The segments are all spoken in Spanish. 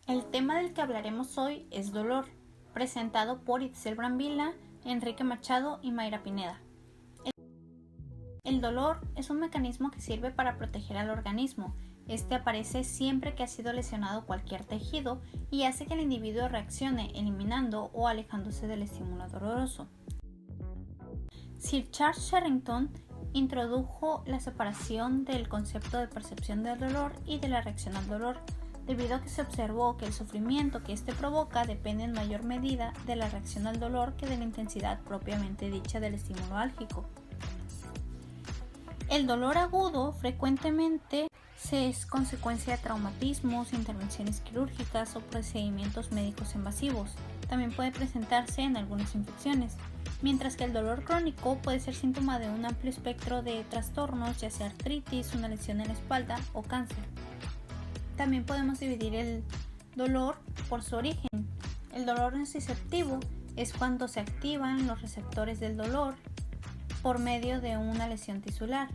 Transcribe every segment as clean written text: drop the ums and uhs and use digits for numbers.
El tema del que hablaremos hoy es dolor, presentado por Itzel Brambila, Enrique Machado y Mayra Pineda. El dolor es un mecanismo que sirve para proteger al organismo. Este aparece siempre que ha sido lesionado cualquier tejido y hace que el individuo reaccione eliminando o alejándose del estímulo doloroso. Sir Charles Sherrington introdujo la separación del concepto de percepción del dolor y de la reacción al dolor, debido a que se observó que el sufrimiento que éste provoca depende en mayor medida de la reacción al dolor que de la intensidad propiamente dicha del estímulo álgico. El dolor agudo frecuentemente es consecuencia de traumatismos, intervenciones quirúrgicas o procedimientos médicos invasivos. También puede presentarse en algunas infecciones, mientras que el dolor crónico puede ser síntoma de un amplio espectro de trastornos, ya sea artritis, una lesión en la espalda o cáncer. También podemos dividir el dolor por su origen. El dolor nociceptivo es cuando se activan los receptores del dolor por medio de una lesión tisular,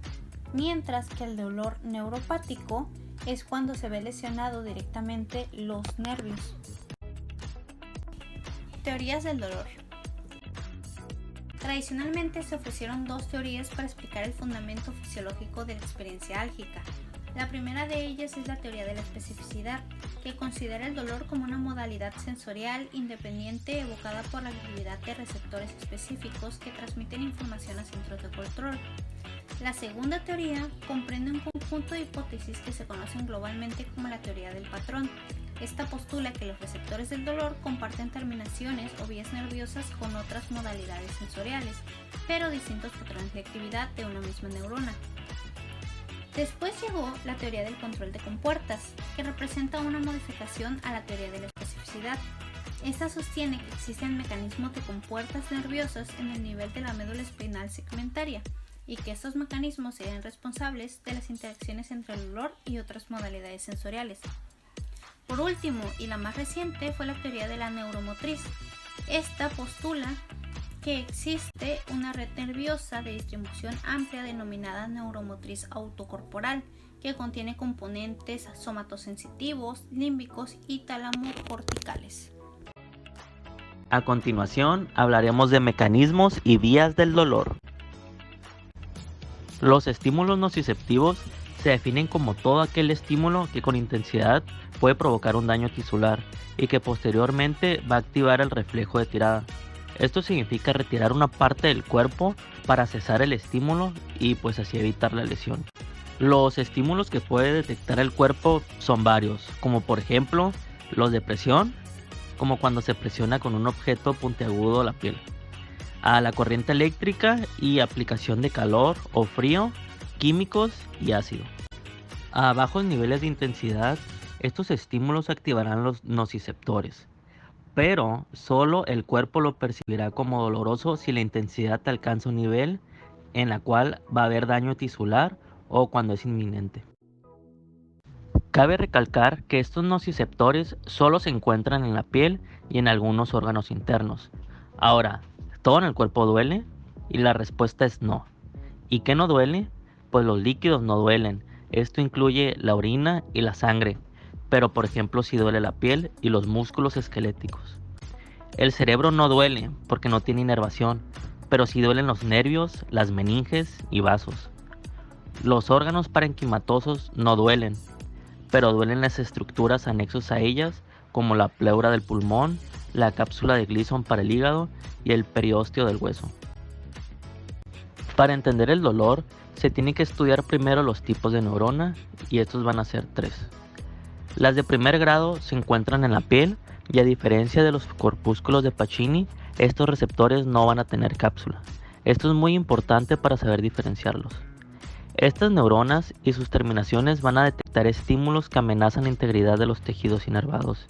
mientras que el dolor neuropático es cuando se ve lesionado directamente los nervios. Teorías del dolor. Tradicionalmente se ofrecieron dos teorías para explicar el fundamento fisiológico de la experiencia álgica. La primera de ellas es la teoría de la especificidad, que considera el dolor como una modalidad sensorial independiente evocada por la actividad de receptores específicos que transmiten información a centros de control. La segunda teoría comprende un conjunto de hipótesis que se conocen globalmente como la teoría del patrón. Esta postula que los receptores del dolor comparten terminaciones o vías nerviosas con otras modalidades sensoriales, pero distintos patrones de actividad de una misma neurona. Después llegó la teoría del control de compuertas, que representa una modificación a la teoría de la especificidad. Esta sostiene que existen mecanismos de compuertas nerviosas en el nivel de la médula espinal segmentaria, y que estos mecanismos serían responsables de las interacciones entre el dolor y otras modalidades sensoriales. Por último, y la más reciente, fue la teoría de la neuromotriz. Esta postula que existe una red nerviosa de distribución amplia denominada neuromotriz autocorporal, que contiene componentes somatosensitivos, límbicos y tálamo-corticales. A continuación, hablaremos de mecanismos y vías del dolor. Los estímulos nociceptivos se definen como todo aquel estímulo que con intensidad puede provocar un daño tisular y que posteriormente va a activar el reflejo de tirada. Esto significa retirar una parte del cuerpo para cesar el estímulo y pues así evitar la lesión. Los estímulos que puede detectar el cuerpo son varios, como por ejemplo los de presión, como cuando se presiona con un objeto puntiagudo la piel, a la corriente eléctrica y aplicación de calor o frío, químicos y ácido. A bajos niveles de intensidad, estos estímulos activarán los nociceptores, pero solo el cuerpo lo percibirá como doloroso si la intensidad alcanza un nivel en la cual va a haber daño tisular o cuando es inminente. Cabe recalcar que estos nociceptores solo se encuentran en la piel y en algunos órganos internos. Ahora, ¿todo en el cuerpo duele? Y la respuesta es no. ¿Y qué no duele? Pues los líquidos no duelen. Esto incluye la orina y la sangre, pero por ejemplo sí duele la piel y los músculos esqueléticos. El cerebro no duele porque no tiene inervación, pero sí duelen los nervios, las meninges y vasos. Los órganos parenquimatosos no duelen, pero duelen las estructuras anexos a ellas, como la pleura del pulmón, la cápsula de Gleason para el hígado y el periósteo del hueso. Para entender el dolor, se tiene que estudiar primero los tipos de neurona, y estos van a ser 3. Las de primer grado se encuentran en la piel, y a diferencia de los corpúsculos de Pacini, estos receptores no van a tener cápsula. Esto es muy importante para saber diferenciarlos. Estas neuronas y sus terminaciones van a detectar estímulos que amenazan la integridad de los tejidos inervados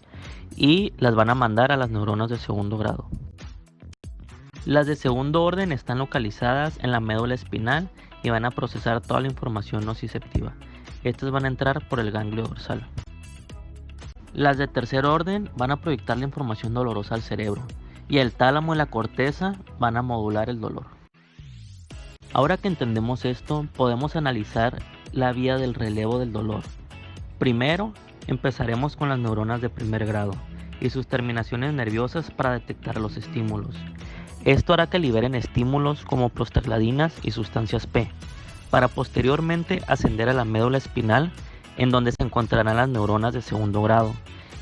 y las van a mandar a las neuronas de segundo grado. Las de segundo orden están localizadas en la médula espinal y van a procesar toda la información nociceptiva. Estas van a entrar por el ganglio dorsal. Las de tercer orden van a proyectar la información dolorosa al cerebro y el tálamo y la corteza van a modular el dolor. Ahora que entendemos esto, podemos analizar la vía del relevo del dolor. Primero, Empezaremos con las neuronas de primer grado y sus terminaciones nerviosas para detectar los estímulos. Esto hará que liberen estímulos como prostaglandinas y sustancias P, para posteriormente ascender a la médula espinal, en donde se encontrarán las neuronas de segundo grado,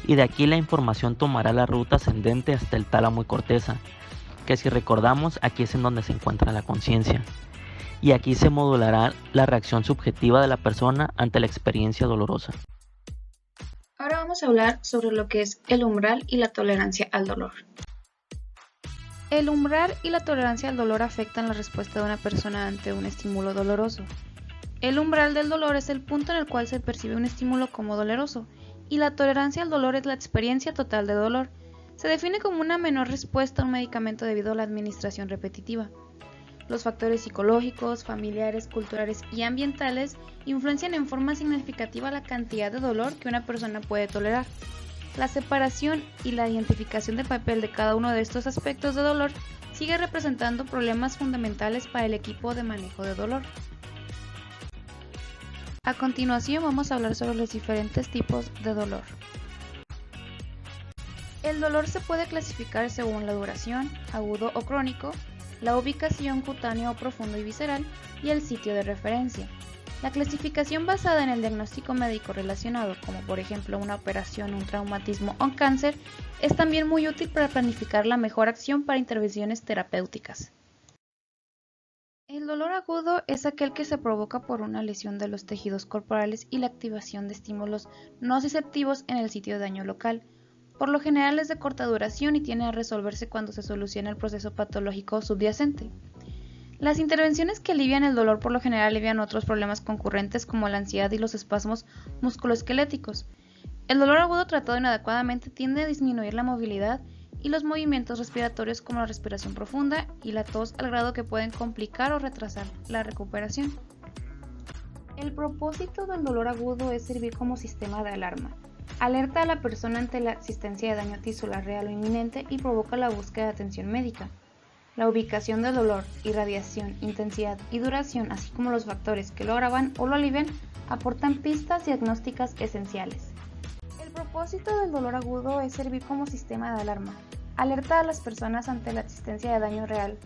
y de aquí la información tomará la ruta ascendente hasta el tálamo y corteza, que si recordamos aquí es en donde se encuentra la conciencia, y aquí se modulará la reacción subjetiva de la persona ante la experiencia dolorosa. Ahora vamos a hablar sobre lo que es el umbral y la tolerancia al dolor. El umbral y la tolerancia al dolor afectan la respuesta de una persona ante un estímulo doloroso. El umbral del dolor es el punto en el cual se percibe un estímulo como doloroso, y la tolerancia al dolor es la experiencia total de dolor. Se define como una menor respuesta a un medicamento debido a la administración repetitiva. Los factores psicológicos, familiares, culturales y ambientales influencian en forma significativa la cantidad de dolor que una persona puede tolerar. La separación y la identificación del papel de cada uno de estos aspectos de dolor sigue representando problemas fundamentales para el equipo de manejo de dolor. A continuación vamos a hablar sobre los diferentes tipos de dolor. El dolor se puede clasificar según la duración, agudo o crónico, la ubicación cutáneo o profundo y visceral y el sitio de referencia. La clasificación basada en el diagnóstico médico relacionado, como por ejemplo una operación, un traumatismo o un cáncer, es también muy útil para planificar la mejor acción para intervenciones terapéuticas. El dolor agudo es aquel que se provoca por una lesión de los tejidos corporales y la activación de estímulos nociceptivos en el sitio de daño local. Por lo general es de corta duración y tiene a resolverse cuando se soluciona el proceso patológico subyacente. Las intervenciones que alivian el dolor por lo general alivian otros problemas concurrentes como la ansiedad y los espasmos musculoesqueléticos. El dolor agudo tratado inadecuadamente tiende a disminuir la movilidad y los movimientos respiratorios como la respiración profunda y la tos al grado que pueden complicar o retrasar la recuperación. El propósito del dolor agudo es servir como sistema de alarma. Alerta a la persona ante la existencia de daño tisular real o inminente y provoca la búsqueda de atención médica. La ubicación del dolor, irradiación, intensidad y duración, así como los factores que lo agravan o lo alivian, aportan pistas diagnósticas esenciales. El propósito del dolor agudo es servir como sistema de alarma. Alerta a las personas ante la existencia de daño real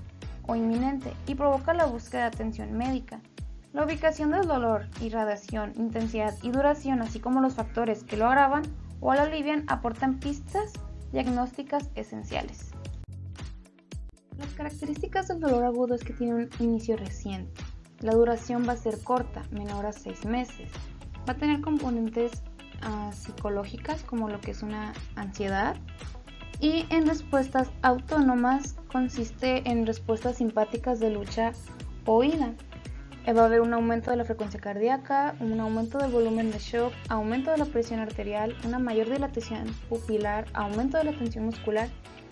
o inminente y provoca la búsqueda de atención médica. La ubicación del dolor, irradiación, intensidad y duración, así como los factores que lo agravan o lo alivian, aportan pistas diagnósticas esenciales. Las características del dolor agudo es que tiene un inicio reciente. La duración va a ser corta, menor a 6 meses. Va a tener componentes psicológicas como lo que es una ansiedad. Y en respuestas autónomas consiste en respuestas simpáticas de lucha o huida. Va a haber un aumento de la frecuencia cardíaca, un aumento del volumen de shock, aumento de la presión arterial, una mayor dilatación pupilar, aumento de la tensión muscular,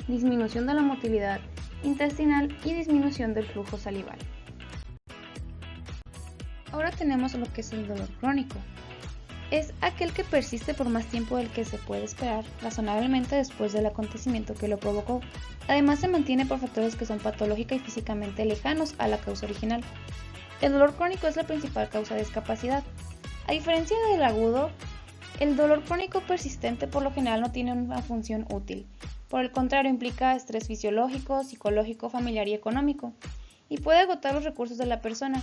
disminución de la motilidad intestinal y disminución del flujo salival. Ahora tenemos lo que es el dolor crónico. Es aquel que persiste por más tiempo del que se puede esperar razonablemente después del acontecimiento que lo provocó. Además se mantiene por factores que son patológica y físicamente lejanos a la causa original. El dolor crónico es la principal causa de discapacidad. A diferencia del agudo, el dolor crónico persistente por lo general no tiene una función útil. Por el contrario, implica estrés fisiológico, psicológico, familiar y económico, y puede agotar los recursos de la persona.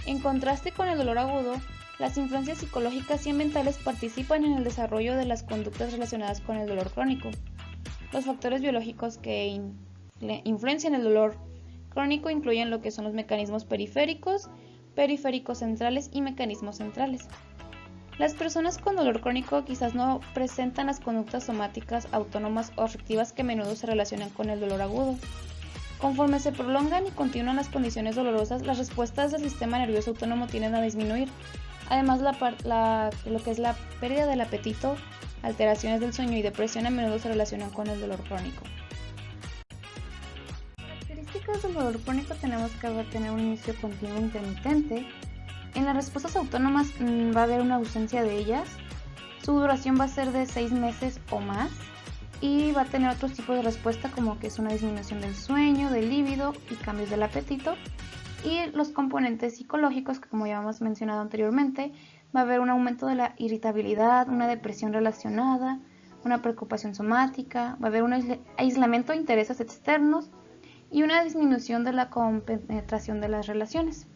En contraste con el dolor agudo, las influencias psicológicas y ambientales participan en el desarrollo de las conductas relacionadas con el dolor crónico. Los factores biológicos que influencian el dolor crónico incluyen lo que son los mecanismos periféricos, periféricos centrales y mecanismos centrales. Las personas con dolor crónico quizás no presentan las conductas somáticas autónomas o afectivas que a menudo se relacionan con el dolor agudo. Conforme se prolongan y continúan las condiciones dolorosas, las respuestas del sistema nervioso autónomo tienden a disminuir. Además, lo que es la pérdida del apetito, alteraciones del sueño y depresión a menudo se relacionan con el dolor crónico. Características del dolor crónico tenemos que tener un inicio continuo intermitente. En las respuestas autónomas va a haber una ausencia de ellas. Su duración va a ser de 6 meses o más y va a tener otros tipos de respuesta como que es una disminución del sueño, del líbido y cambios del apetito. Y los componentes psicológicos que, como ya hemos mencionado anteriormente, va a haber un aumento de la irritabilidad, una depresión relacionada, una preocupación somática, va a haber un aislamiento de intereses externos y una disminución de la compenetración de las relaciones.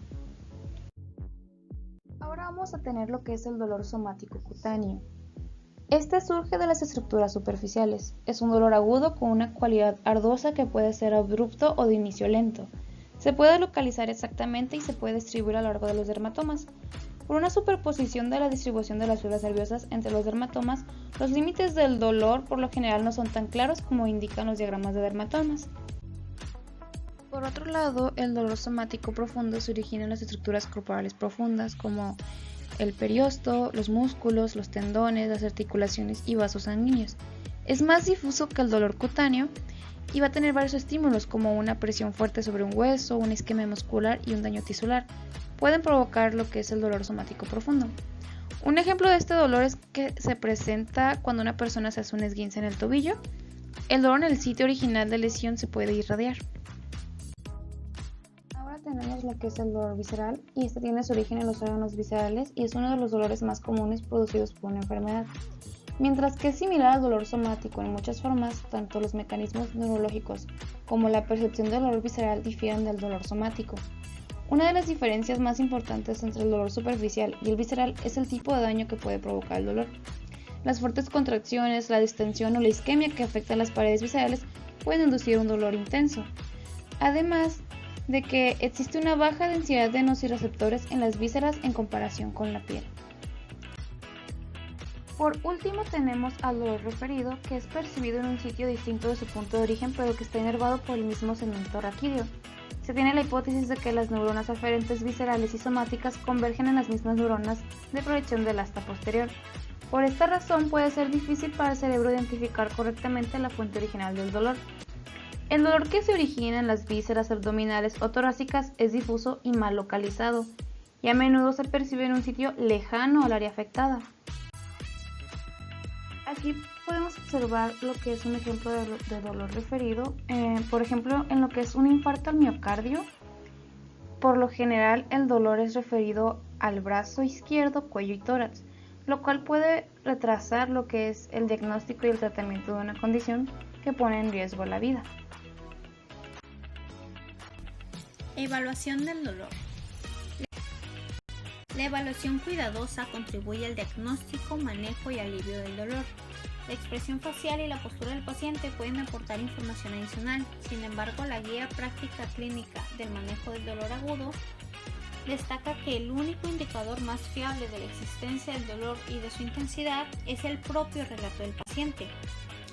Ahora vamos a tener lo que es el dolor somático cutáneo. Este surge de las estructuras superficiales. Es un dolor agudo con una cualidad ardosa que puede ser abrupto o de inicio lento. Se puede localizar exactamente y se puede distribuir a lo largo de los dermatomas. Por una superposición de la distribución de las fibras nerviosas entre los dermatomas, los límites del dolor por lo general no son tan claros como indican los diagramas de dermatomas. Por otro lado, el dolor somático profundo se origina en las estructuras corporales profundas como el periosto, los músculos, los tendones, las articulaciones y vasos sanguíneos. Es más difuso que el dolor cutáneo y va a tener varios estímulos como una presión fuerte sobre un hueso, una isquemia muscular y un daño tisular. Pueden provocar lo que es el dolor somático profundo. Un ejemplo de este dolor es que se presenta cuando una persona se hace un esguince en el tobillo. El dolor en el sitio original de lesión se puede irradiar. Ahora tenemos lo que es el dolor visceral y este tiene su origen en los órganos viscerales y es uno de los dolores más comunes producidos por una enfermedad. Mientras que es similar al dolor somático en muchas formas, tanto los mecanismos neurológicos como la percepción del dolor visceral difieren del dolor somático. Una de las diferencias más importantes entre el dolor superficial y el visceral es el tipo de daño que puede provocar el dolor. Las fuertes contracciones, la distensión o la isquemia que afectan las paredes viscerales pueden inducir un dolor intenso. Además de que existe una baja densidad de nociceptores en las vísceras en comparación con la piel. Por último tenemos al dolor referido, que es percibido en un sitio distinto de su punto de origen pero que está inervado por el mismo segmento raquídeo. Se tiene la hipótesis de que las neuronas aferentes viscerales y somáticas convergen en las mismas neuronas de proyección del asta posterior. Por esta razón puede ser difícil para el cerebro identificar correctamente la fuente original del dolor. El dolor que se origina en las vísceras abdominales o torácicas es difuso y mal localizado, y a menudo se percibe en un sitio lejano al área afectada. Aquí podemos observar lo que es un ejemplo de dolor referido, por ejemplo, en lo que es un infarto al miocardio. Por lo general, el dolor es referido al brazo izquierdo, cuello y tórax, lo cual puede retrasar lo que es el diagnóstico y el tratamiento de una condición que pone en riesgo la vida. Evaluación del dolor. La evaluación cuidadosa contribuye al diagnóstico, manejo y alivio del dolor. La expresión facial y la postura del paciente pueden aportar información adicional. Sin embargo, la guía práctica clínica del manejo del dolor agudo destaca que el único indicador más fiable de la existencia del dolor y de su intensidad es el propio relato del paciente.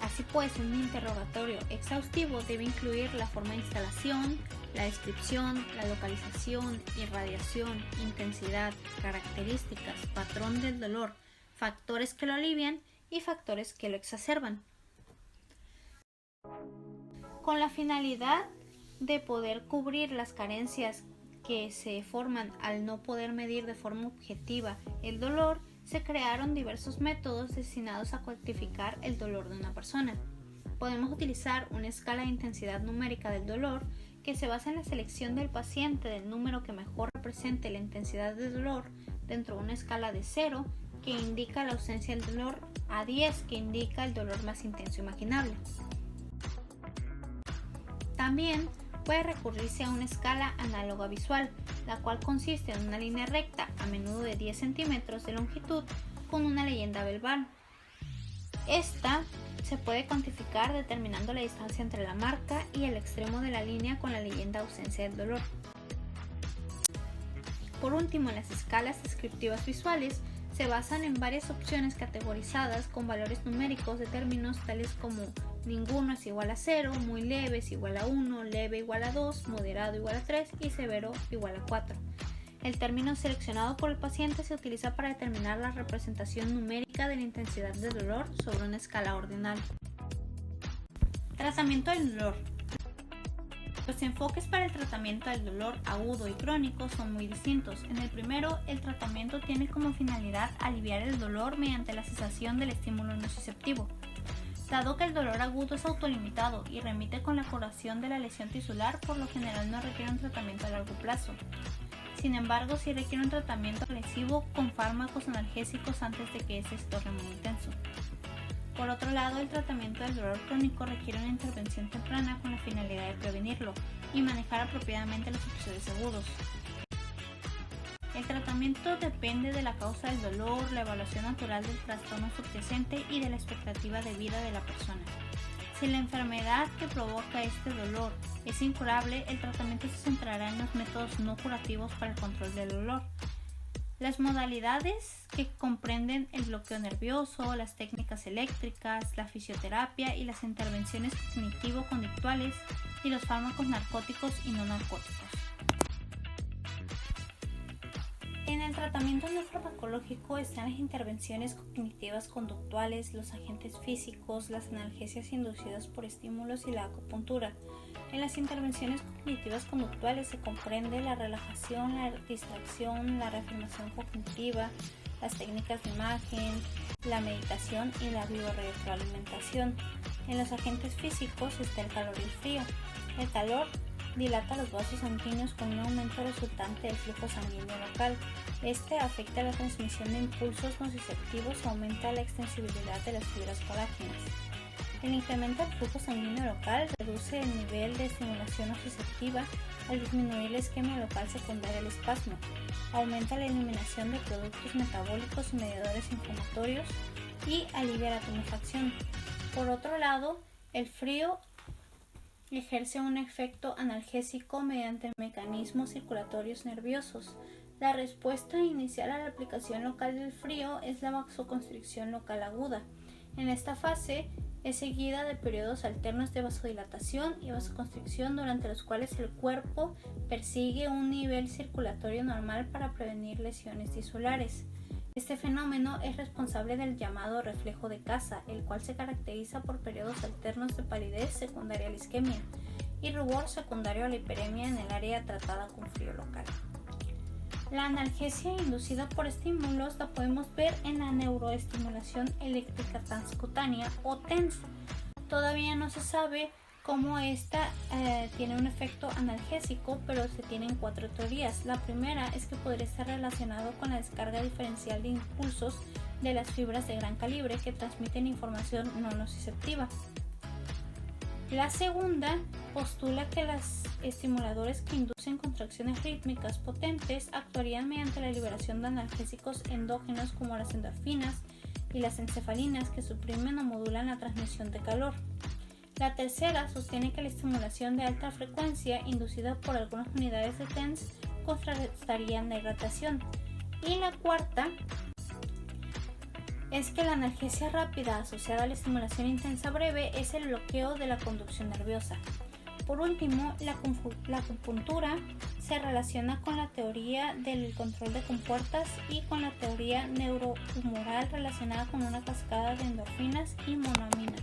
Así pues, un interrogatorio exhaustivo debe incluir la forma de instalación, la descripción, la localización, irradiación, intensidad, características, patrón del dolor, factores que lo alivian y factores que lo exacerban. Con la finalidad de poder cubrir las carencias que se forman al no poder medir de forma objetiva el dolor, se crearon diversos métodos destinados a cuantificar el dolor de una persona. Podemos utilizar una escala de intensidad numérica del dolor que se basa en la selección del paciente del número que mejor represente la intensidad del dolor dentro de una escala de 0, que indica la ausencia del dolor, a 10, que indica el dolor más intenso imaginable. También puede recurrirse a una escala análoga visual, la cual consiste en una línea recta, a menudo de 10 centímetros de longitud, con una leyenda verbal. Esta se puede cuantificar determinando la distancia entre la marca y el extremo de la línea con la leyenda ausencia del dolor. Por último, las escalas descriptivas visuales se basan en varias opciones categorizadas con valores numéricos de términos tales como ninguno es igual a 0, muy leve es igual a 1, leve igual a 2, moderado igual a 3 y severo igual a 4. El término seleccionado por el paciente se utiliza para determinar la representación numérica de la intensidad del dolor sobre una escala ordinal. Tratamiento del dolor. Los enfoques para el tratamiento del dolor agudo y crónico son muy distintos. En el primero, el tratamiento tiene como finalidad aliviar el dolor mediante la cesación del estímulo nociceptivo. Dado que el dolor agudo es autolimitado y remite con la curación de la lesión tisular, por lo general no requiere un tratamiento a largo plazo. Sin embargo, sí requiere un tratamiento agresivo con fármacos analgésicos antes de que este se torne muy intenso. Por otro lado, el tratamiento del dolor crónico requiere una intervención temprana con la finalidad de prevenirlo y manejar apropiadamente los episodios agudos. El tratamiento depende de la causa del dolor, la evaluación natural del trastorno subyacente y de la expectativa de vida de la persona. Si la enfermedad que provoca este dolor es incurable, el tratamiento se centrará en los métodos no curativos para el control del dolor. Las modalidades que comprenden el bloqueo nervioso, las técnicas eléctricas, la fisioterapia y las intervenciones cognitivo-conductuales y los fármacos narcóticos y no narcóticos. En el tratamiento no farmacológico están las intervenciones cognitivas conductuales, los agentes físicos, las analgesias inducidas por estímulos y la acupuntura. En las intervenciones cognitivas conductuales se comprende la relajación, la distracción, la reafirmación cognitiva, las técnicas de imagen, la meditación y la biorretroalimentación. En los agentes físicos está el calor y el frío. El calor dilata los vasos sanguíneos con un aumento resultante del flujo sanguíneo local. Este afecta la transmisión de impulsos nociceptivos y aumenta la extensibilidad de las fibras colágenas. El incremento del flujo sanguíneo local reduce el nivel de estimulación nociceptiva al disminuir el isquemia local secundaria al espasmo. Aumenta la eliminación de productos metabólicos y mediadores inflamatorios y alivia la tumefacción. Por otro lado, el frío ejerce un efecto analgésico mediante mecanismos circulatorios nerviosos. La respuesta inicial a la aplicación local del frío es la vasoconstricción local aguda. En esta fase es seguida de periodos alternos de vasodilatación y vasoconstricción durante los cuales el cuerpo persigue un nivel circulatorio normal para prevenir lesiones tisulares. Este fenómeno es responsable del llamado reflejo de Casa, el cual se caracteriza por periodos alternos de palidez secundaria a la isquemia y rubor secundario a la hiperemia en el área tratada con frío local. La analgesia inducida por estímulos la podemos ver en la neuroestimulación eléctrica transcutánea o TENS. Todavía no se sabe cómo esta tiene un efecto analgésico, pero se tienen 4 teorías. La primera es que podría estar relacionado con la descarga diferencial de impulsos de las fibras de gran calibre que transmiten información no nociceptiva. La segunda postula que los estimuladores que inducen contracciones rítmicas potentes actuarían mediante la liberación de analgésicos endógenos como las endorfinas y las encefalinas que suprimen o modulan la transmisión de calor. La tercera sostiene que la estimulación de alta frecuencia inducida por algunas unidades de TENS contrarrestarían la irritación. Y la cuarta es que la analgesia rápida asociada a la estimulación intensa breve es el bloqueo de la conducción nerviosa. Por último, la acupuntura se relaciona con la teoría del control de compuertas y con la teoría neurohumoral relacionada con una cascada de endorfinas y monoaminas.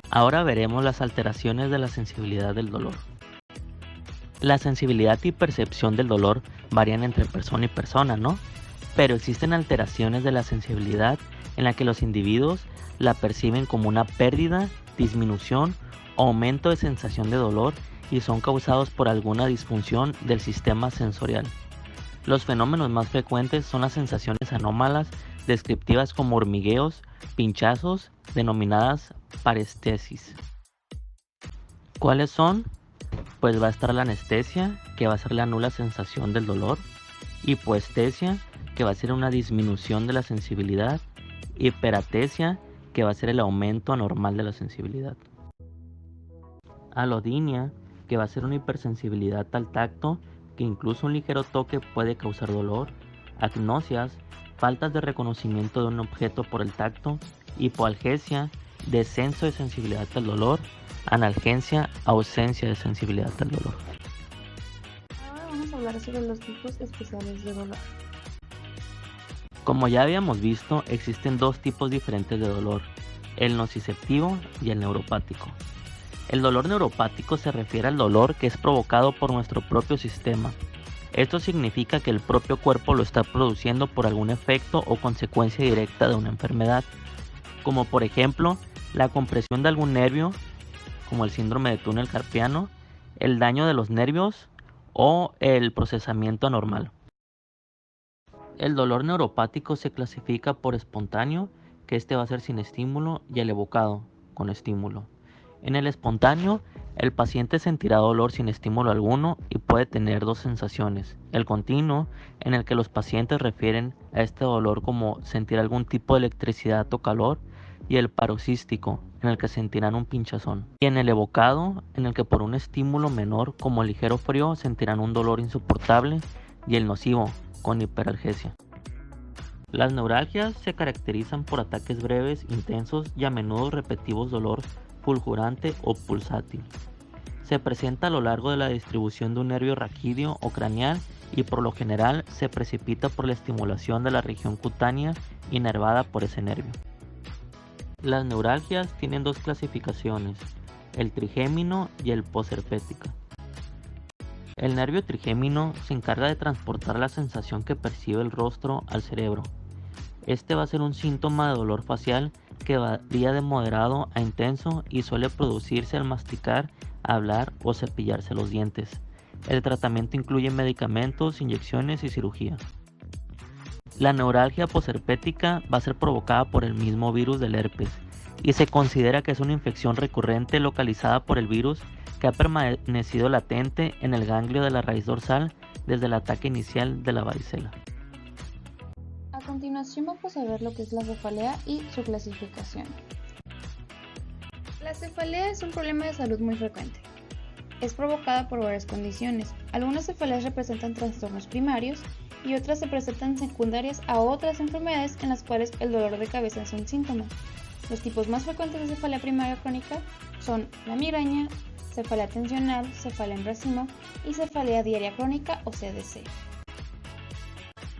Ahora veremos las alteraciones de la sensibilidad del dolor. La sensibilidad y percepción del dolor varían entre persona y persona, ¿no? Pero existen alteraciones de la sensibilidad en la que los individuos la perciben como una pérdida, disminución o aumento de sensación de dolor y son causados por alguna disfunción del sistema sensorial. Los fenómenos más frecuentes son las sensaciones anómalas descriptivas como hormigueos, pinchazos, denominadas parestesis. ¿Cuáles son? Pues va a estar la anestesia, que va a ser la nula sensación del dolor, hipoestesia, que va a ser una disminución de la sensibilidad, hiperatesia, que va a ser el aumento anormal de la sensibilidad, alodinia, que va a ser una hipersensibilidad al tacto, que incluso un ligero toque puede causar dolor, agnosias, faltas de reconocimiento de un objeto por el tacto, hipoalgesia, descenso de sensibilidad al dolor, analgesia, ausencia de sensibilidad al dolor. Ahora vamos a hablar sobre los tipos especiales de dolor. Como ya habíamos visto, existen 2 tipos diferentes de dolor, el nociceptivo y el neuropático. El dolor neuropático se refiere al dolor que es provocado por nuestro propio sistema. Esto significa que el propio cuerpo lo está produciendo por algún efecto o consecuencia directa de una enfermedad, como por ejemplo la compresión de algún nervio, como el síndrome de túnel carpiano, el daño de los nervios o el procesamiento anormal. El dolor neuropático se clasifica por espontáneo, que este va a ser sin estímulo, y el evocado, con estímulo. En el espontáneo, el paciente sentirá dolor sin estímulo alguno y puede tener dos sensaciones. El continuo, en el que los pacientes refieren a este dolor como sentir algún tipo de electricidad o calor, y el paroxístico, en el que sentirán un pinchazón. Y en el evocado, en el que por un estímulo menor como el ligero frío sentirán un dolor insoportable, y el nocivo, con hiperalgesia. Las neuralgias se caracterizan por ataques breves, intensos y a menudo repetitivos dolor fulgurante o pulsátil. Se presenta a lo largo de la distribución de un nervio raquídeo o craneal y por lo general se precipita por la estimulación de la región cutánea inervada por ese nervio. Las neuralgias tienen dos clasificaciones, el trigémino y el posherpética. El nervio trigémino se encarga de transportar la sensación que percibe el rostro al cerebro. Este va a ser un síntoma de dolor facial que varía de moderado a intenso y suele producirse al masticar, hablar o cepillarse los dientes. El tratamiento incluye medicamentos, inyecciones y cirugía. La neuralgia posherpética va a ser provocada por el mismo virus del herpes y se considera que es una infección recurrente localizada por el virus que ha permanecido latente en el ganglio de la raíz dorsal desde el ataque inicial de la varicela. A continuación vamos a ver lo que es la cefalea y su clasificación. La cefalea es un problema de salud muy frecuente. Es provocada por varias condiciones. Algunas cefaleas representan trastornos primarios y otras se presentan secundarias a otras enfermedades en las cuales el dolor de cabeza es un síntoma. Los tipos más frecuentes de cefalea primaria crónica son la migraña, cefalea tensional, cefalea en racimo y cefalea diaria crónica o CDC.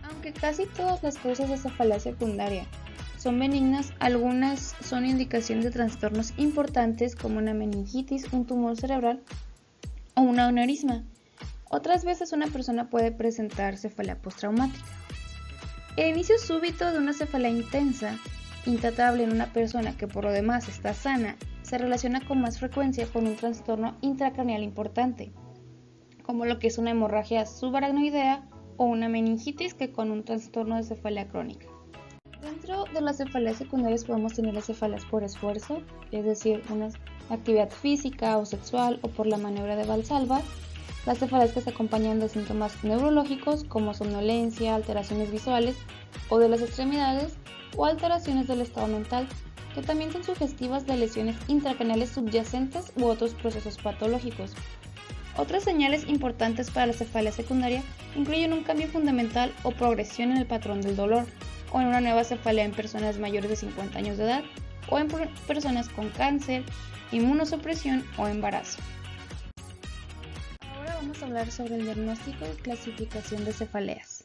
Aunque casi todas las causas de cefalea secundaria son benignas, algunas son indicación de trastornos importantes como una meningitis, un tumor cerebral o un aneurisma. Otras veces una persona puede presentar cefalea postraumática. El inicio súbito de una cefalea intensa, intratable en una persona que por lo demás está sana, se relaciona con más frecuencia con un trastorno intracraneal importante, como lo que es una hemorragia subaracnoidea o una meningitis que con un trastorno de cefalea crónica. Dentro de las cefaleas secundarias podemos tener las cefaleas por esfuerzo, es decir, una actividad física o sexual o por la maniobra de Valsalva, las cefaleas que se acompañan de síntomas neurológicos como somnolencia, alteraciones visuales o de las extremidades o alteraciones del estado mental, que también son sugestivas de lesiones intracraneales subyacentes u otros procesos patológicos. Otras señales importantes para la cefalea secundaria incluyen un cambio fundamental o progresión en el patrón del dolor, o en una nueva cefalea en personas mayores de 50 años de edad, o en personas con cáncer, inmunosupresión o embarazo. Ahora vamos a hablar sobre el diagnóstico y clasificación de cefaleas.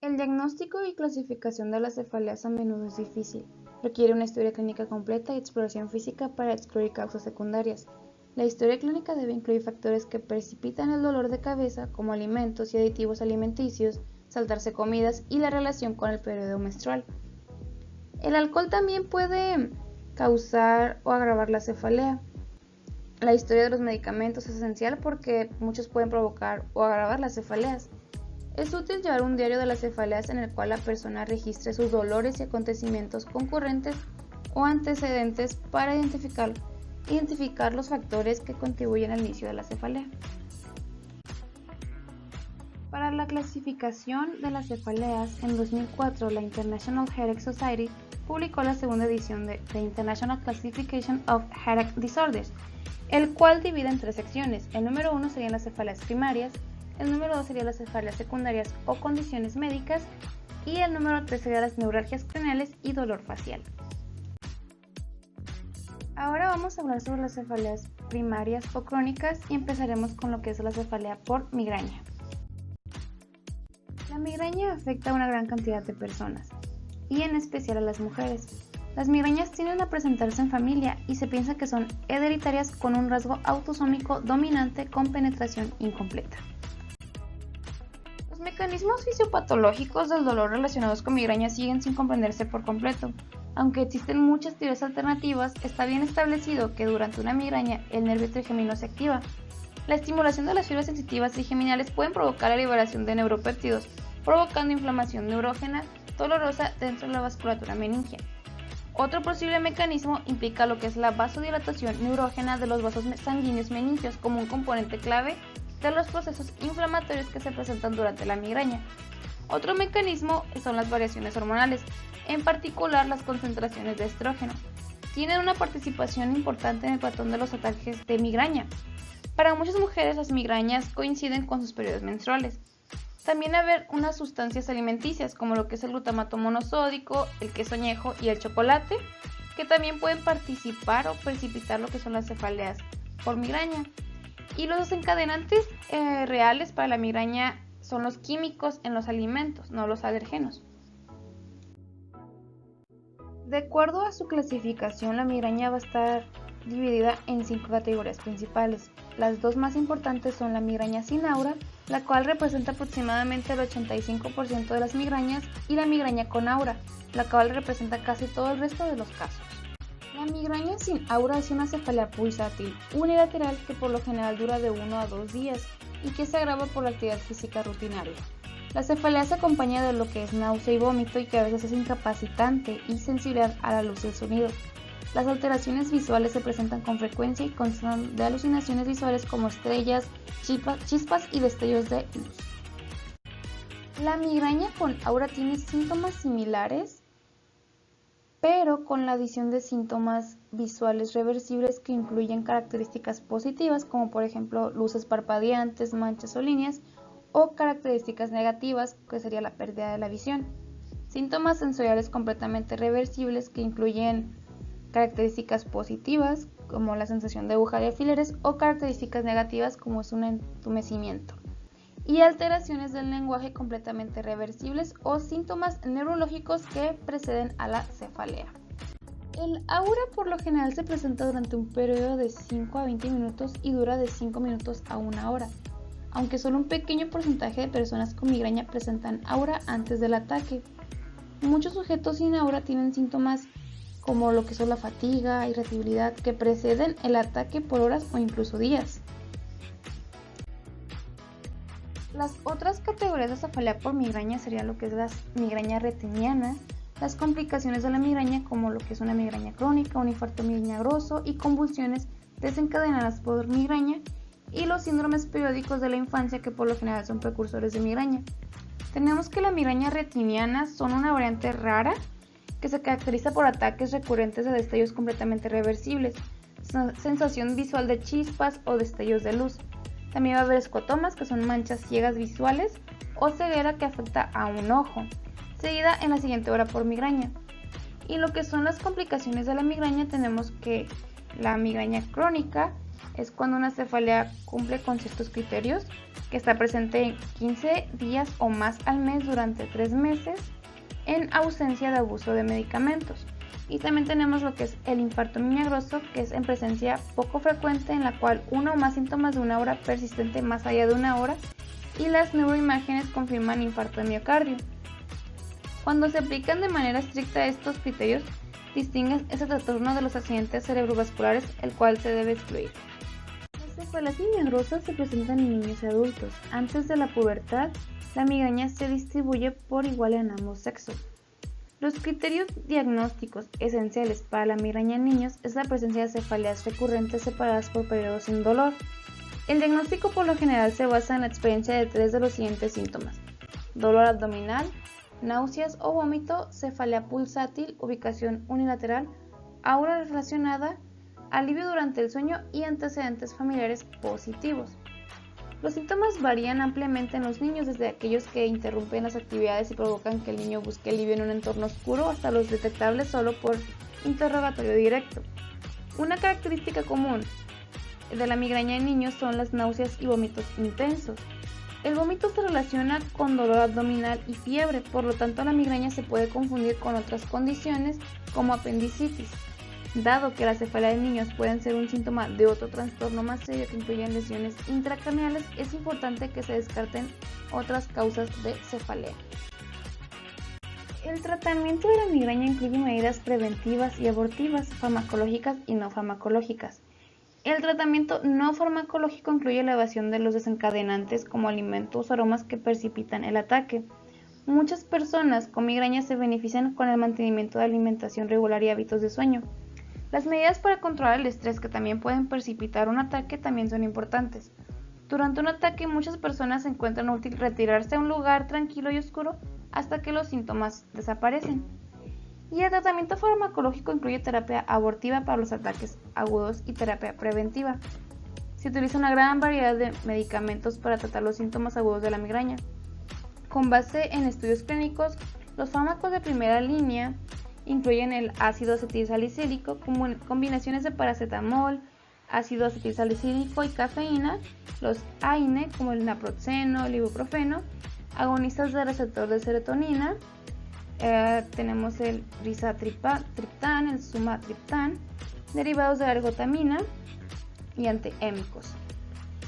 El diagnóstico y clasificación de las cefaleas a menudo es difícil. Requiere una historia clínica completa y exploración física para excluir causas secundarias. La historia clínica debe incluir factores que precipitan el dolor de cabeza, como alimentos y aditivos alimenticios, saltarse comidas y la relación con el periodo menstrual. El alcohol también puede causar o agravar la cefalea. La historia de los medicamentos es esencial porque muchos pueden provocar o agravar las cefaleas. Es útil llevar un diario de las cefaleas en el cual la persona registre sus dolores y acontecimientos concurrentes o antecedentes para identificar los factores que contribuyen al inicio de la cefalea. Para la clasificación de las cefaleas, en 2004 la International Headache Society publicó la segunda edición de The International Classification of Headache Disorders, el cual divide en 3 secciones. El número 1 serían las cefaleas primarias, el número 2 serían las cefaleas secundarias o condiciones médicas y el número 3 serían las neuralgias craneales y dolor facial. Ahora vamos a hablar sobre las cefaleas primarias o crónicas y empezaremos con lo que es la cefalea por migraña. La migraña afecta a una gran cantidad de personas y en especial a las mujeres. Las migrañas tienden a presentarse en familia y se piensa que son hereditarias con un rasgo autosómico dominante con penetración incompleta. Los mecanismos fisiopatológicos del dolor relacionados con migraña siguen sin comprenderse por completo. Aunque existen muchas teorías alternativas, está bien establecido que durante una migraña el nervio trigémino se activa. La estimulación de las fibras sensitivas trigeminales pueden provocar la liberación de neuropéptidos, provocando inflamación neurógena dolorosa dentro de la vasculatura meningia. Otro posible mecanismo implica lo que es la vasodilatación neurógena de los vasos sanguíneos meningios como un componente clave de los procesos inflamatorios que se presentan durante la migraña. Otro mecanismo son las variaciones hormonales, en particular las concentraciones de estrógeno. Tienen una participación importante en el patrón de los ataques de migraña. Para muchas mujeres las migrañas coinciden con sus periodos menstruales. También haber unas sustancias alimenticias como lo que es el glutamato monosódico, el queso añejo y el chocolate, que también pueden participar o precipitar lo que son las cefaleas por migraña. Y los desencadenantes reales para la migraña son los químicos en los alimentos, no los alergenos. De acuerdo a su clasificación, la migraña va a estar dividida en 5 categorías principales. Las dos más importantes son la migraña sin aura, la cual representa aproximadamente el 85% de las migrañas, y la migraña con aura, la cual representa casi todo el resto de los casos. La migraña sin aura es una cefalea pulsátil unilateral que por lo general dura de 1 a 2 días y que se agrava por la actividad física rutinaria. La cefalea se acompaña de lo que es náusea y vómito, y que a veces es incapacitante y sensibilidad a la luz y el sonido. Las alteraciones visuales se presentan con frecuencia y constan de alucinaciones visuales como estrellas, chispas y destellos de luz. La migraña con aura tiene síntomas similares, pero con la adición de síntomas visuales reversibles que incluyen características positivas como por ejemplo luces parpadeantes, manchas o líneas, o características negativas que sería la pérdida de la visión. Síntomas sensoriales completamente reversibles que incluyen características positivas como la sensación de aguja de alfileres, o características negativas como es un entumecimiento. Y alteraciones del lenguaje completamente reversibles o síntomas neurológicos que preceden a la cefalea. El aura por lo general se presenta durante un periodo de 5 a 20 minutos y dura de 5 minutos a 1 hora, aunque solo un pequeño porcentaje de personas con migraña presentan aura antes del ataque. Muchos sujetos sin aura tienen síntomas como lo que son la fatiga, irritabilidad, que preceden el ataque por horas o incluso días. Las otras categorías de cefalea por migraña serían lo que es la migraña retiniana, las complicaciones de la migraña como lo que es una migraña crónica, un infarto migrañoso y convulsiones desencadenadas por migraña, y los síndromes periódicos de la infancia que por lo general son precursores de migraña. Tenemos que la migraña retiniana son una variante rara que se caracteriza por ataques recurrentes de destellos completamente reversibles, sensación visual de chispas o destellos de luz. También va a haber escotomas, que son manchas ciegas visuales, o ceguera que afecta a un ojo, seguida en la siguiente hora por migraña. Y lo que son las complicaciones de la migraña, tenemos que la migraña crónica es cuando una cefalea cumple con ciertos criterios, que está presente 15 días o más al mes durante 3 meses, en ausencia de abuso de medicamentos. Y también tenemos lo que es el infarto milagroso, que es en presencia poco frecuente, en la cual uno o más síntomas de una hora persistente más allá de 1 hora, y las neuroimágenes confirman infarto de miocardio. Cuando se aplican de manera estricta estos criterios, distinguen ese trastorno de los accidentes cerebrovasculares, el cual se debe excluir. Las cefaleas milagrosas se presentan en niños y adultos. Antes de la pubertad, la migraña se distribuye por igual en ambos sexos. Los criterios diagnósticos esenciales para la migraña en niños es la presencia de cefaleas recurrentes separadas por periodos sin dolor. El diagnóstico por lo general se basa en la experiencia de 3 de los siguientes síntomas: dolor abdominal, náuseas o vómito, cefalea pulsátil, ubicación unilateral, aura relacionada, alivio durante el sueño y antecedentes familiares positivos. Los síntomas varían ampliamente en los niños, desde aquellos que interrumpen las actividades y provocan que el niño busque alivio en un entorno oscuro hasta los detectables solo por interrogatorio directo. Una característica común de la migraña en niños son las náuseas y vómitos intensos. El vómito se relaciona con dolor abdominal y fiebre, por lo tanto la migraña se puede confundir con otras condiciones como apendicitis. Dado que las cefaleas de niños pueden ser un síntoma de otro trastorno más serio que incluyen lesiones intracraneales, es importante que se descarten otras causas de cefalea. El tratamiento de la migraña incluye medidas preventivas y abortivas, farmacológicas y no farmacológicas. El tratamiento no farmacológico incluye la evasión de los desencadenantes como alimentos o aromas que precipitan el ataque. Muchas personas con migraña se benefician con el mantenimiento de alimentación regular y hábitos de sueño. Las medidas para controlar el estrés que también pueden precipitar un ataque también son importantes. Durante un ataque, muchas personas encuentran útil retirarse a un lugar tranquilo y oscuro hasta que los síntomas desaparecen. Y el tratamiento farmacológico incluye terapia abortiva para los ataques agudos y terapia preventiva. Se utiliza una gran variedad de medicamentos para tratar los síntomas agudos de la migraña. Con base en estudios clínicos, los fármacos de primera línea incluyen el ácido acetilsalicílico, combinaciones de paracetamol, ácido acetilsalicílico y cafeína, los AINE como el naproxeno, el ibuprofeno, agonistas del receptor de serotonina, tenemos el rizatriptán, el sumatriptán, derivados de la ergotamina y antiémicos.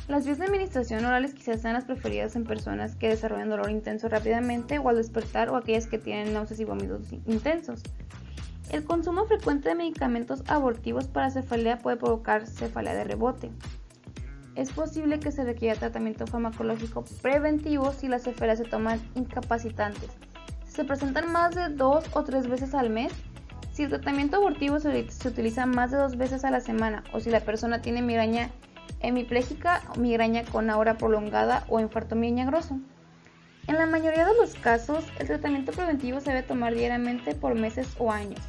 Las vías de administración orales quizás sean las preferidas en personas que desarrollan dolor intenso rápidamente o al despertar o aquellas que tienen náuseas y vómitos intensos. El consumo frecuente de medicamentos abortivos para cefalea puede provocar cefalea de rebote. Es posible que se requiera tratamiento farmacológico preventivo si las cefaleas se toman incapacitantes. Si se presentan más de 2 o 3 veces al mes, si el tratamiento abortivo se utiliza más de 2 veces a la semana o si la persona tiene migraña hemipléjica, migraña con aura prolongada o infarto migrañoso. En la mayoría de los casos, el tratamiento preventivo se debe tomar diariamente por meses o años.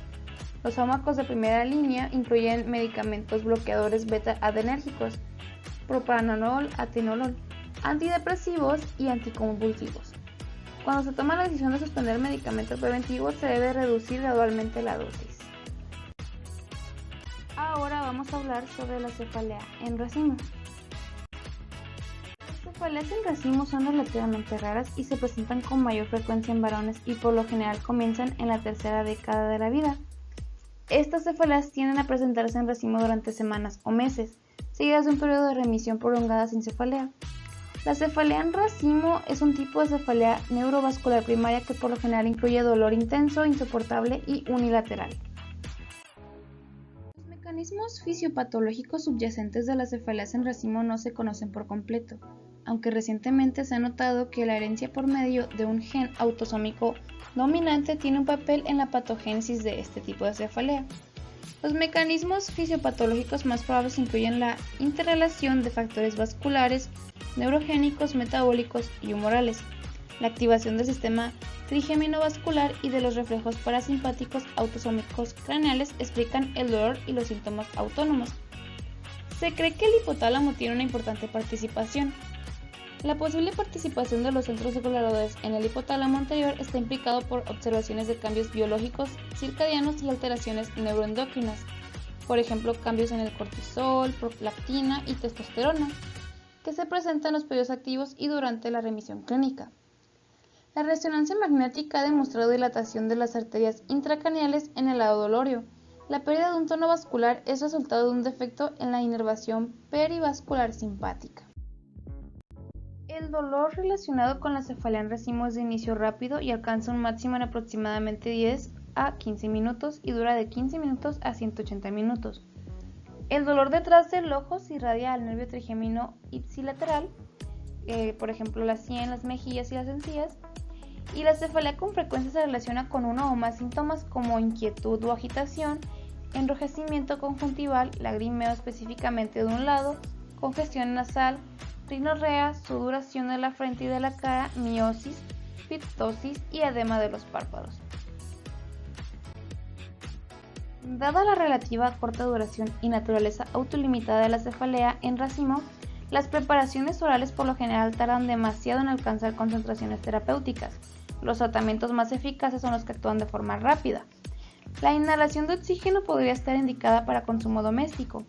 Los fármacos de primera línea incluyen medicamentos bloqueadores beta-adrenérgicos, propranolol, atenolol, antidepresivos y anticonvulsivos. Cuando se toma la decisión de suspender el medicamento preventivo, se debe reducir gradualmente la dosis. Ahora vamos a hablar sobre la cefalea en racimo. Las cefaleas en racimo son relativamente raras y se presentan con mayor frecuencia en varones y por lo general comienzan en la tercera década de la vida. Estas cefaleas tienden a presentarse en racimo durante semanas o meses, seguidas de un periodo de remisión prolongada sin cefalea. La cefalea en racimo es un tipo de cefalea neurovascular primaria que por lo general incluye dolor intenso, insoportable y unilateral. Los mecanismos fisiopatológicos subyacentes de las cefaleas en racimo no se conocen por completo, aunque recientemente se ha notado que la herencia por medio de un gen autosómico dominante tiene un papel en la patogénesis de este tipo de cefalea. Los mecanismos fisiopatológicos más probables incluyen la interrelación de factores vasculares, neurogénicos, metabólicos y humorales, la activación del sistema trigeminovascular y de los reflejos parasimpáticos autosómicos craneales explican el dolor y los síntomas autónomos. Se cree que el hipotálamo tiene una importante participación. La posible participación de los centros reguladores en el hipotálamo anterior está implicado por observaciones de cambios biológicos circadianos y alteraciones neuroendocrinas, por ejemplo cambios en el cortisol, prolactina y testosterona, que se presentan en los periodos activos y durante la remisión clínica. La resonancia magnética ha demostrado dilatación de las arterias intracraneales en el lado dolorio. La pérdida de un tono vascular es resultado de un defecto en la inervación perivascular simpática. El dolor relacionado con la cefalea en racimo es de inicio rápido y alcanza un máximo en aproximadamente 10 a 15 minutos y dura de 15 minutos a 180 minutos. El dolor detrás del ojo se irradia al nervio trigemino ipsilateral, por ejemplo la sien, las mejillas y las encías, y la cefalea con frecuencia se relaciona con uno o más síntomas como inquietud o agitación, enrojecimiento conjuntival, lagrimeo específicamente de un lado, congestión nasal, rinorrea, sudoración de la frente y de la cara, miosis, ptosis y edema de los párpados. Dada la relativa corta duración y naturaleza autolimitada de la cefalea en racimo, las preparaciones orales por lo general tardan demasiado en alcanzar concentraciones terapéuticas. Los tratamientos más eficaces son los que actúan de forma rápida. La inhalación de oxígeno podría estar indicada para consumo doméstico.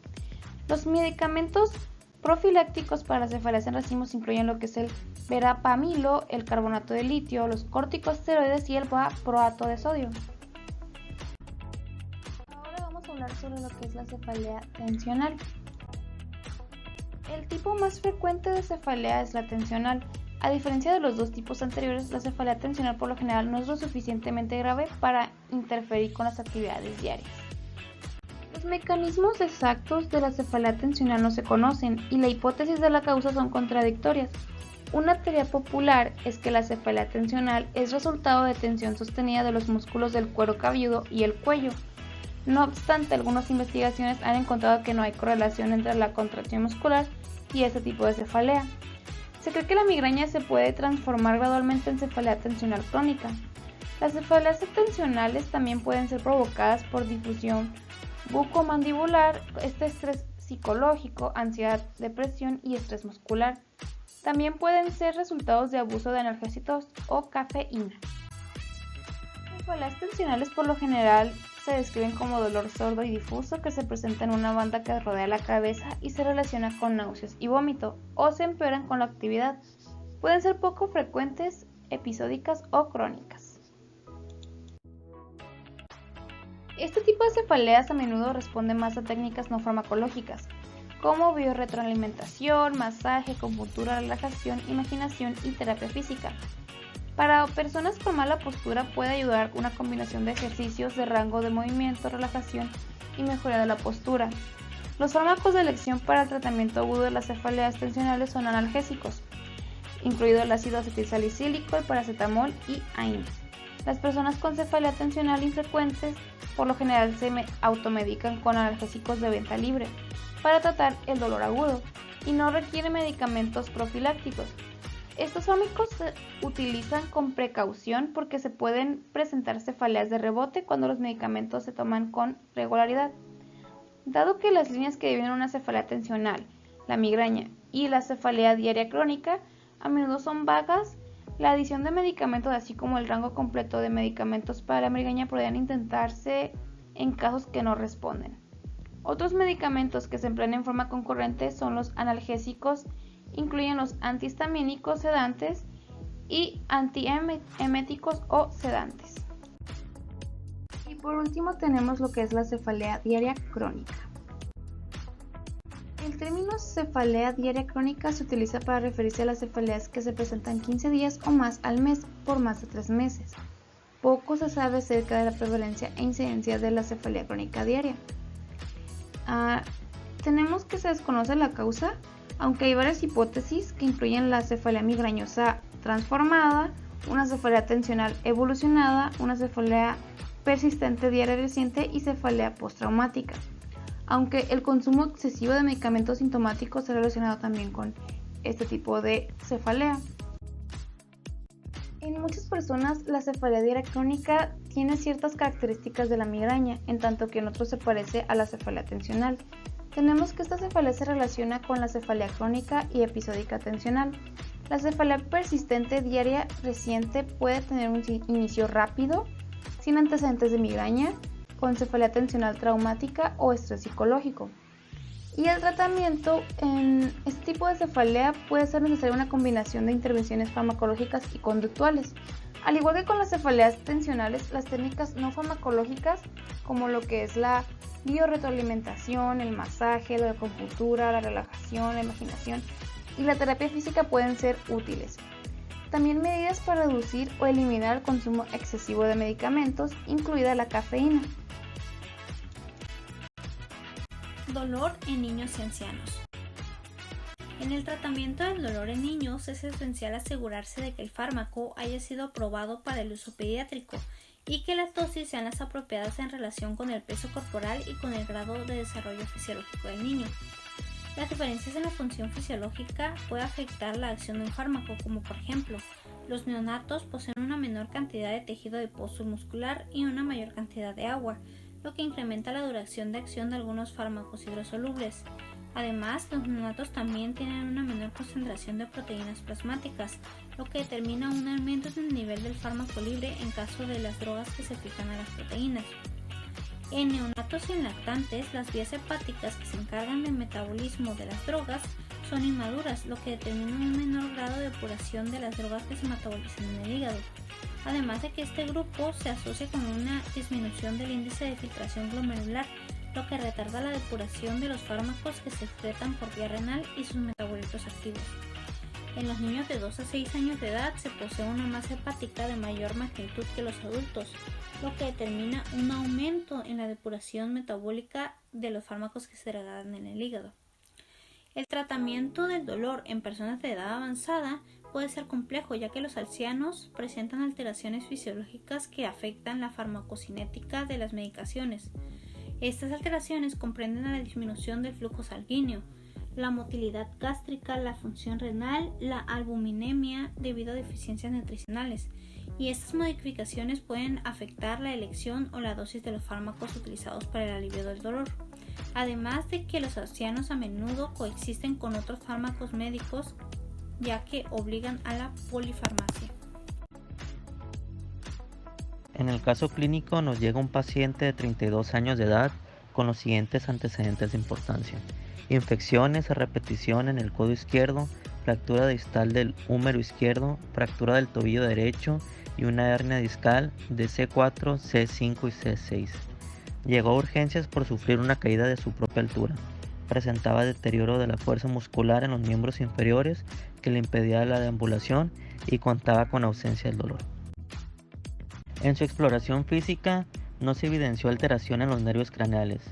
Los medicamentos profilácticos para las cefaleas en racimos incluyen lo que es el verapamilo, el carbonato de litio, los corticosteroides y el valproato de sodio. Ahora vamos a hablar sobre lo que es la cefalea tensional. El tipo más frecuente de cefalea es la tensional. A diferencia de los dos tipos anteriores, la cefalea tensional por lo general no es lo suficientemente grave para interferir con las actividades diarias. Los mecanismos exactos de la cefalea tensional no se conocen y la hipótesis de la causa son contradictorias. Una teoría popular es que la cefalea tensional es resultado de tensión sostenida de los músculos del cuero cabelludo y el cuello. No obstante, algunas investigaciones han encontrado que no hay correlación entre la contracción muscular y este tipo de cefalea. Se cree que la migraña se puede transformar gradualmente en cefalea tensional crónica. Las cefaleas tensionales también pueden ser provocadas por difusión bucomandibular, estrés psicológico, ansiedad, depresión y estrés muscular. También pueden ser resultados de abuso de analgésicos o cafeína. Las cefaleas tensionales por lo general se describen como dolor sordo y difuso que se presenta en una banda que rodea la cabeza y se relaciona con náuseas y vómito, o se empeoran con la actividad. Pueden ser poco frecuentes, episódicas o crónicas. Este tipo de cefaleas a menudo responde más a técnicas no farmacológicas, como biorretroalimentación, masaje, acupuntura, relajación, imaginación y terapia física. Para personas con mala postura puede ayudar una combinación de ejercicios de rango de movimiento, relajación y mejora de la postura. Los fármacos de elección para el tratamiento agudo de las cefaleas tensionales son analgésicos, incluido el ácido acetilsalicílico, el paracetamol y AINES. Las personas con cefalea tensional infrecuentes por lo general se automedican con analgésicos de venta libre para tratar el dolor agudo y no requieren medicamentos profilácticos. Estos fármacos se utilizan con precaución porque se pueden presentar cefaleas de rebote cuando los medicamentos se toman con regularidad. Dado que las líneas que dividen una cefalea tensional, la migraña y la cefalea diaria crónica a menudo son vagas, la adición de medicamentos así como el rango completo de medicamentos para la migraña podrían intentarse en casos que no responden. Otros medicamentos que se emplean en forma concurrente son los analgésicos, incluyen los antihistamínicos sedantes y antieméticos o sedantes. Y por último tenemos lo que es la cefalea diaria crónica. El término cefalea diaria crónica se utiliza para referirse a las cefaleas que se presentan 15 días o más al mes por más de 3 meses. Poco se sabe acerca de la prevalencia e incidencia de la cefalea crónica diaria. Tenemos que se desconoce la causa, aunque hay varias hipótesis que incluyen la cefalea migrañosa transformada, una cefalea tensional evolucionada, una cefalea persistente diaria reciente y cefalea postraumática. Aunque el consumo excesivo de medicamentos sintomáticos se ha relacionado también con este tipo de cefalea. En muchas personas, la cefalea diaria crónica tiene ciertas características de la migraña, en tanto que en otros se parece a la cefalea tensional. Tenemos que esta cefalea se relaciona con la cefalea crónica y episódica tensional. La cefalea persistente diaria reciente puede tener un inicio rápido, sin antecedentes de migraña, con cefalea tensional traumática o estrés psicológico. Y el tratamiento en este tipo de cefalea puede ser necesaria una combinación de intervenciones farmacológicas y conductuales. Al igual que con las cefaleas tensionales, las técnicas no farmacológicas, como lo que es la biorretroalimentación, el masaje, la acupuntura, la relajación, la imaginación y la terapia física pueden ser útiles. También medidas para reducir o eliminar el consumo excesivo de medicamentos, incluida la cafeína. Dolor en niños y ancianos. En el tratamiento del dolor en niños es esencial asegurarse de que el fármaco haya sido aprobado para el uso pediátrico y que las dosis sean las apropiadas en relación con el peso corporal y con el grado de desarrollo fisiológico del niño. Las diferencias en la función fisiológica pueden afectar la acción de un fármaco, como por ejemplo, los neonatos poseen una menor cantidad de tejido adiposo muscular y una mayor cantidad de agua, lo que incrementa la duración de acción de algunos fármacos hidrosolubles. Además, los neonatos también tienen una menor concentración de proteínas plasmáticas, lo que determina un aumento en el nivel del fármaco libre en caso de las drogas que se fijan a las proteínas. En neonatos y en lactantes, las vías hepáticas que se encargan del metabolismo de las drogas son inmaduras, lo que determina un menor grado de depuración de las drogas que se metabolizan en el hígado. Además de que este grupo se asocia con una disminución del índice de filtración glomerular, lo que retarda la depuración de los fármacos que se excretan por vía renal y sus metabolitos activos. En los niños de 2 a 6 años de edad se posee una masa hepática de mayor magnitud que los adultos, lo que determina un aumento basado en la depuración metabólica de los fármacos que se degradan en el hígado. El tratamiento del dolor en personas de edad avanzada puede ser complejo, ya que los ancianos presentan alteraciones fisiológicas que afectan la farmacocinética de las medicaciones. Estas alteraciones comprenden la disminución del flujo sanguíneo, la motilidad gástrica, la función renal, la albuminemia debido a deficiencias nutricionales, y estas modificaciones pueden afectar la elección o la dosis de los fármacos utilizados para el alivio del dolor. Además de que los ancianos a menudo coexisten con otros fármacos médicos, ya que obligan a la polifarmacia. En el caso clínico nos llega un paciente de 32 años de edad con los siguientes antecedentes de importancia: infecciones a repetición en el codo izquierdo, fractura distal del húmero izquierdo, fractura del tobillo derecho y una hernia discal de C4, C5 y C6. Llegó a urgencias por sufrir una caída de su propia altura. Presentaba deterioro de la fuerza muscular en los miembros inferiores que le impedía la deambulación y contaba con ausencia del dolor. En su exploración física no se evidenció alteración en los nervios craneales.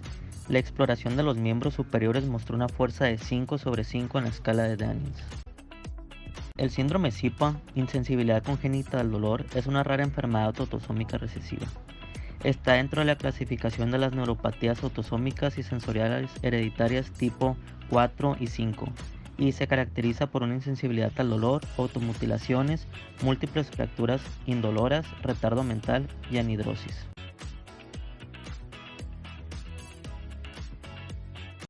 La exploración de los miembros superiores mostró una fuerza de 5/5 en la escala de Daniels. El síndrome SIPA, insensibilidad congénita al dolor, es una rara enfermedad autosómica recesiva. Está dentro de la clasificación de las neuropatías autosómicas y sensoriales hereditarias tipo 4 y 5, y se caracteriza por una insensibilidad al dolor, automutilaciones, múltiples fracturas indoloras, retardo mental y anhidrosis.